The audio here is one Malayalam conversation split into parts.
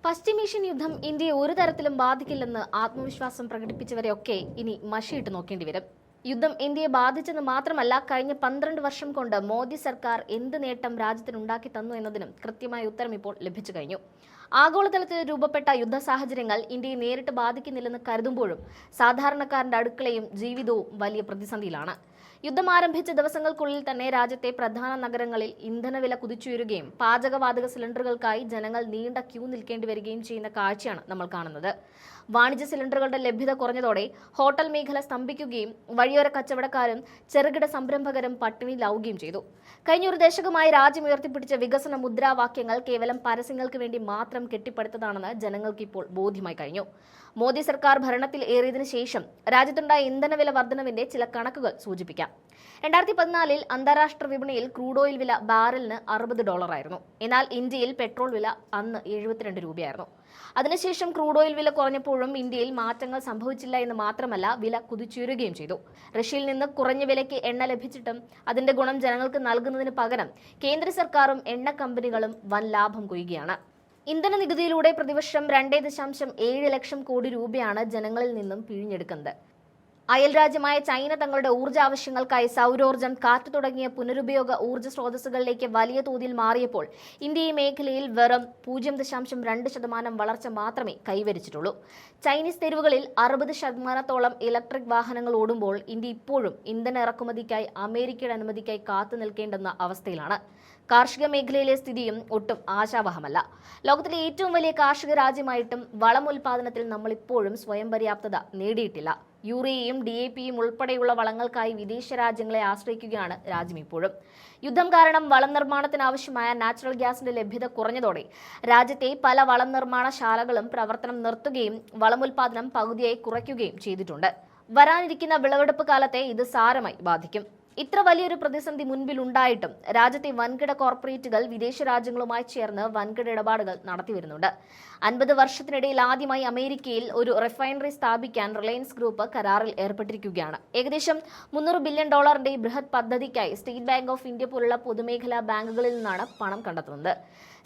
പശ്ചിമേഷ്യൻ യുദ്ധം ഇന്ത്യയെ ഒരു തരത്തിലും ബാധിക്കില്ലെന്ന് ആത്മവിശ്വാസം പ്രകടിപ്പിച്ചവരെയൊക്കെ ഇനി മഷിയിട്ട് നോക്കേണ്ടി വരും. യുദ്ധം ഇന്ത്യയെ ബാധിച്ചെന്ന് മാത്രമല്ല, കഴിഞ്ഞ 12 വർഷം കൊണ്ട് മോദി സർക്കാർ എന്ത് നേട്ടം രാജ്യത്തിനുണ്ടാക്കി തന്നു എന്നതിനും കൃത്യമായ ഉത്തരം ഇപ്പോൾ ലഭിച്ചു കഴിഞ്ഞു. ആഗോളതലത്തിൽ രൂപപ്പെട്ട യുദ്ധ സാഹചര്യങ്ങൾ ഇന്ത്യയെ നേരിട്ട് ബാധിക്കുന്നില്ലെന്ന് കരുതുമ്പോഴും സാധാരണക്കാരന്റെ അടുക്കളയും ജീവിതവും വലിയ പ്രതിസന്ധിയിലാണ്. യുദ്ധം ആരംഭിച്ച ദിവസങ്ങൾക്കുള്ളിൽ തന്നെ രാജ്യത്തെ പ്രധാന നഗരങ്ങളിൽ ഇന്ധനവില കുതിച്ചുയരുകയും പാചകവാതക സിലിണ്ടറുകൾക്കായി ജനങ്ങൾ നീണ്ട ക്യൂ നിൽക്കേണ്ടി വരികയും ചെയ്യുന്ന കാഴ്ചയാണ് നമ്മൾ കാണുന്നത്. വാണിജ്യ സിലിണ്ടറുകളുടെ ലഭ്യത കുറഞ്ഞതോടെ ഹോട്ടൽ മേഖല സ്തംഭിക്കുകയും വഴിയോര കച്ചവടക്കാരും ചെറുകിട സംരംഭകരും പട്ടിണിയിലാവുകയും ചെയ്തു. കഴിഞ്ഞ ഒരു ദശകമായി രാജ്യം ഉയർത്തിപ്പിടിച്ച വികസന മുദ്രാവാക്യങ്ങൾ കേവലം പരസ്യങ്ങൾക്ക് വേണ്ടി മാത്രം കെട്ടിപ്പടുത്തതാണെന്ന് ജനങ്ങൾക്ക് ഇപ്പോൾ ബോധ്യമായി കഴിഞ്ഞു. മോദി സർക്കാർ ഭരണത്തിൽ ഏറിയതിനു ശേഷം രാജ്യത്തുണ്ടായ ഇന്ധനവില വർധനവിന്റെ ചില കണക്കുകൾ സൂചിപ്പിക്കാം. 2014 അന്താരാഷ്ട്ര വിപണിയിൽ ക്രൂഡ് ഓയിൽ വില ബാരലിന് $60 ആയിരുന്നു. എന്നാൽ ഇന്ത്യയിൽ പെട്രോൾ വില അന്ന് 72 രൂപയായിരുന്നു. അതിനുശേഷം ക്രൂഡ് ഓയിൽ വില കുറഞ്ഞപ്പോഴും ഇന്ത്യയിൽ മാറ്റങ്ങൾ സംഭവിച്ചില്ല എന്ന് മാത്രമല്ല, വില കുതിച്ചുയരുകയും ചെയ്തു. റഷ്യയിൽ നിന്ന് കുറഞ്ഞ വിലയ്ക്ക് എണ്ണ ലഭിച്ചിട്ടും അതിന്റെ ഗുണം ജനങ്ങൾക്ക് നൽകുന്നതിന് പകരം കേന്ദ്ര സർക്കാരും എണ്ണ കമ്പനികളും വൻ ലാഭം കൊയ്യുകയാണ്. ഇന്ധന നികുതിയിലൂടെ പ്രതിവർഷം 2.7 ലക്ഷം കോടി രൂപയാണ് ജനങ്ങളിൽ നിന്നും പിഴിഞ്ഞെടുക്കുന്നത്. അയൽ രാജ്യമായ ചൈന തങ്ങളുടെ ഊർജ്ജ ആവശ്യങ്ങൾക്കായി സൗരോർജ്ജം, കാറ്റ് തുടങ്ങിയ പുനരുപയോഗ ഊർജ്ജ സ്രോതസ്സുകളിലേക്ക് വലിയ തോതിൽ മാറിയപ്പോൾ ഇന്ത്യ ഈ മേഖലയിൽ വെറും 0.2% വളർച്ച മാത്രമേ കൈവരിച്ചിട്ടുള്ളൂ. ചൈനീസ് തെരുവുകളിൽ 60% ഇലക്ട്രിക് വാഹനങ്ങൾ ഓടുമ്പോൾ ഇന്ത്യ ഇപ്പോഴും ഇന്ധന ഇറക്കുമതിക്കായി അമേരിക്കയുടെ അനുമതിക്കായി കാത്തു നിൽക്കേണ്ടെന്ന അവസ്ഥയിലാണ്. കാർഷിക മേഖലയിലെ സ്ഥിതിയും ഒട്ടും ആശാവഹമല്ല. ലോകത്തിലെ ഏറ്റവും വലിയ കാർഷിക രാജ്യമായിട്ടും വളം ഉൽപാദനത്തിൽ നമ്മൾ ഇപ്പോഴും സ്വയം പര്യാപ്തത നേടിയിട്ടില്ല. യൂറിയയും DAPയും ഉൾപ്പെടെയുള്ള വളങ്ങൾക്കായി വിദേശ രാജ്യങ്ങളെ ആശ്രയിക്കുകയാണ് രാജ്യം ഇപ്പോഴും. യുദ്ധം കാരണം വളം നിർമ്മാണത്തിനാവശ്യമായ നാച്ചുറൽ ഗ്യാസിന്റെ ലഭ്യത കുറഞ്ഞതോടെ രാജ്യത്തെ പല വളം നിർമ്മാണശാലകളും പ്രവർത്തനം നിർത്തുകയും വളമുൽപാദനം പകുതിയായി കുറയ്ക്കുകയും ചെയ്തിട്ടുണ്ട്. വരാനിരിക്കുന്ന വിളവെടുപ്പ് കാലത്തെ ഇത് സാരമായി ബാധിക്കും. ഇത്ര വലിയൊരു പ്രതിസന്ധി മുൻപിലുണ്ടായിട്ടും രാജ്യത്തെ വൻകിട കോർപ്പറേറ്റുകൾ വിദേശ രാജ്യങ്ങളുമായി ചേർന്ന് വൻകിട ഇടപാടുകൾ നടത്തിവരുന്നുണ്ട്. 50 വർഷത്തിനിടയിൽ ആദ്യമായി അമേരിക്കയിൽ ഒരു റിഫൈനറി സ്ഥാപിക്കാൻ റിലയൻസ് ഗ്രൂപ്പ് കരാറിൽ ഏർപ്പെട്ടിരിക്കുകയാണ്. ഏകദേശം $300 ബില്യൺ ബൃഹത് പദ്ധതിക്കായി സ്റ്റേറ്റ് ബാങ്ക് ഓഫ് ഇന്ത്യ പോലുള്ള പൊതുമേഖലാ ബാങ്കുകളിൽ നിന്നാണ് പണം കണ്ടെത്തുന്നത്.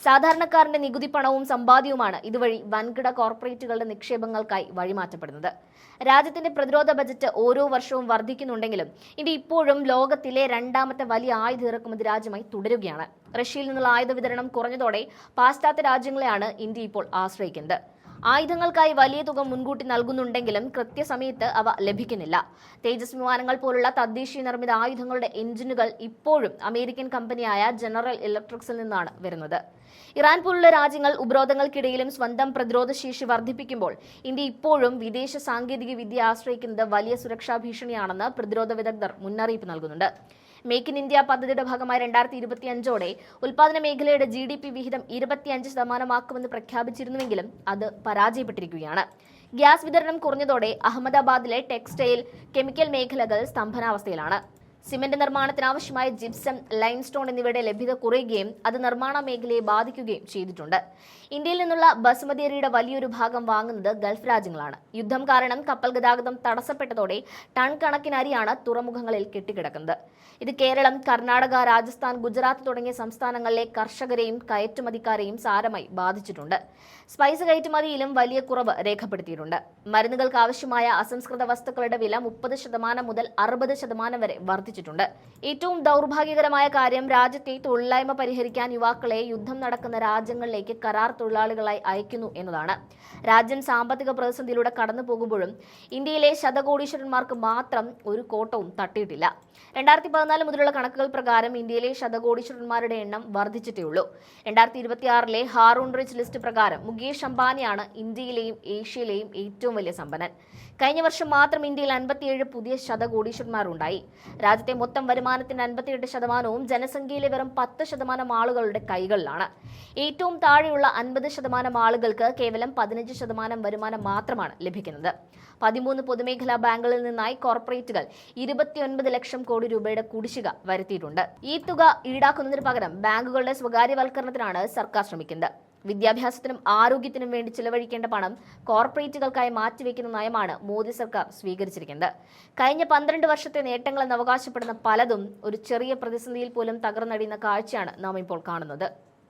സാധാരണക്കാരന്റെ നികുതി പണവും സമ്പാദ്യവുമാണ് ഇതുവഴി വൻകിട കോർപ്പറേറ്റുകളുടെ നിക്ഷേപങ്ങൾക്കായി വഴിമാറ്റപ്പെടുന്നത്. രാജ്യത്തിന്റെ പ്രതിരോധ ബജറ്റ് ഓരോ വർഷവും വർദ്ധിക്കുന്നുണ്ടെങ്കിലും ഇന്ത്യ ഇപ്പോഴും ലോകത്തിലെ 2ാമത്തെ വലിയ ആയുധ ഇറക്കുമതി രാജ്യമായി തുടരുകയാണ്. റഷ്യയിൽ നിന്നുള്ള ആയുധ വിതരണം കുറഞ്ഞതോടെ പാശ്ചാത്യ രാജ്യങ്ങളെയാണ് ഇന്ത്യ ഇപ്പോൾ ആശ്രയിക്കുന്നത്. ആയുധങ്ങൾക്കായി വലിയ തുക മുൻകൂട്ടി നൽകുന്നുണ്ടെങ്കിലും കൃത്യസമയത്ത് അവ ലഭിക്കുന്നില്ല. തേജസ് വിമാനങ്ങൾ പോലുള്ള തദ്ദേശീയ നിർമ്മിത ആയുധങ്ങളുടെ എഞ്ചിനുകൾ ഇപ്പോഴും അമേരിക്കൻ കമ്പനിയായ ജനറൽ ഇലക്ട്രിക്സിൽ നിന്നാണ് വരുന്നത്. ഇറാൻ പോലുള്ള രാജ്യങ്ങൾ ഉപരോധങ്ങൾക്കിടയിലും സ്വന്തം പ്രതിരോധ ശേഷി വർദ്ധിപ്പിക്കുമ്പോൾ ഇന്ത്യ ഇപ്പോഴും വിദേശ സാങ്കേതിക വിദ്യ ആശ്രയിക്കുന്നത് വലിയ സുരക്ഷാ ഭീഷണിയാണെന്ന് പ്രതിരോധ വിദഗ്ധർ മുന്നറിയിപ്പ് നൽകുന്നുണ്ട്. മേക്ക് ഇൻ ഇന്ത്യ പദ്ധതിയുടെ ഭാഗമായി 2025ഓടെ ഉൽപാദന മേഖലയുടെ GDP വിഹിതം 25% പ്രഖ്യാപിച്ചിരുന്നുവെങ്കിലും അത് പരാജയപ്പെട്ടിരിക്കുകയാണ്. ഗ്യാസ് വിതരണം കുറഞ്ഞതോടെ അഹമ്മദാബാദിലെ ടെക്സ്റ്റൈൽ, കെമിക്കൽ മേഖലകൾ സ്തംഭനാവസ്ഥയിലാണ്. സിമന്റ് നിർമ്മാണത്തിനാവശ്യമായ ജിപ്സം, ലൈംസ്റ്റോൺ എന്നിവയുടെ ലഭ്യത കുറയുകയും അത് നിർമ്മാണ മേഖലയെ ബാധിക്കുകയും ചെയ്തിട്ടുണ്ട്. ഇന്ത്യയിൽ നിന്നുള്ള ബസുമതി അരിയുടെ വലിയൊരു ഭാഗം വാങ്ങുന്നത് ഗൾഫ് രാജ്യങ്ങളാണ്. യുദ്ധം കാരണം കപ്പൽ ഗതാഗതം തടസ്സപ്പെട്ടതോടെ ടൺ കണക്കിന് അരിയാണ് തുറമുഖങ്ങളിൽ കെട്ടിക്കിടക്കുന്നത്. ഇത് കേരളം, കർണാടക, രാജസ്ഥാൻ, ഗുജറാത്ത് തുടങ്ങിയ സംസ്ഥാനങ്ങളിലെ കർഷകരെയും കയറ്റുമതിക്കാരെയും സാരമായി ബാധിച്ചിട്ടുണ്ട്. സ്പൈസ് കയറ്റുമതിയിലും വലിയ കുറവ് രേഖപ്പെടുത്തിയിട്ടുണ്ട്. മരുന്നുകൾക്ക് ആവശ്യമായ അസംസ്കൃത വസ്തുക്കളുടെ വില 30% മുതൽ 60% വരെ വർദ്ധിച്ചിട്ടുണ്ട്. ഏറ്റവും ദൗർഭാഗ്യകരമായ കാര്യം, രാജ്യത്തെ തൊഴിലില്ലായ്മ പരിഹരിക്കാൻ യുവാക്കളെ യുദ്ധം നടക്കുന്ന രാജ്യങ്ങളിലേക്ക് കരാർ തൊഴിലാളികളായി അയക്കുന്നു എന്നതാണ്. രാജ്യം സാമ്പത്തിക പ്രതിസന്ധിയിലൂടെ കടന്നു പോകുമ്പോഴും ഇന്ത്യയിലെ ശതകോടീശ്വരന്മാർക്ക് മാത്രം ഒരു കോട്ടവും തട്ടിയിട്ടില്ല. 2014 മുതലുള്ള കണക്കുകൾ പ്രകാരം ഇന്ത്യയിലെ ശതകോടീശ്വരന്മാരുടെ എണ്ണം വർദ്ധിച്ചിട്ടേയുള്ളൂ. 2026 ഹാറൂൺ റിച്ച് ലിസ്റ്റ് പ്രകാരം മുകേഷ് അംബാനിയാണ് ഇന്ത്യയിലെയും ഏഷ്യയിലെയും ഏറ്റവും വലിയ സമ്പന്നൻ. കഴിഞ്ഞ വർഷം മാത്രം ഇന്ത്യയിൽ 57 പുതിയ ശതകോടീശ്വരന്മാരുണ്ടായി. രാജ്യത്തെ മൊത്തം വരുമാനത്തിന്റെ 58%വും ജനസംഖ്യയിലെ വെറും 10% ആളുകളുടെ കൈകളിലാണ്. ഏറ്റവും താഴെയുള്ള 50% ആളുകൾക്ക് കേവലം 15% വരുമാനം മാത്രമാണ് ലഭിക്കുന്നത്. 13 പൊതുമേഖലാ ബാങ്കുകളിൽ നിന്നായി കോർപ്പറേറ്റുകൾ 29 ലക്ഷം കോടി രൂപയുടെ കുടിശ്ശിക വരുത്തിയിട്ടുണ്ട്. ഈ തുക ഈടാക്കുന്നതിന് പകരം ബാങ്കുകളുടെ സ്വകാര്യവൽക്കരണത്തിനാണ് സർക്കാർ ശ്രമിക്കുന്നത്. വിദ്യാഭ്യാസത്തിനും ആരോഗ്യത്തിനും വേണ്ടി ചിലവഴിക്കേണ്ട പണം കോർപ്പറേറ്റുകൾക്കായി മാറ്റിവെക്കുന്ന നയമാണ് മോദി സർക്കാർ സ്വീകരിച്ചിരിക്കുന്നത്. കഴിഞ്ഞ 12 വർഷത്തെ നേട്ടങ്ങളെന്ന് അവകാശപ്പെടുന്ന പലതും ഒരു ചെറിയ പ്രതിസന്ധിയിൽ പോലും തകർന്നടിയുന്ന കാഴ്ചയാണ് നാം ഇപ്പോൾ കാണുന്നത്.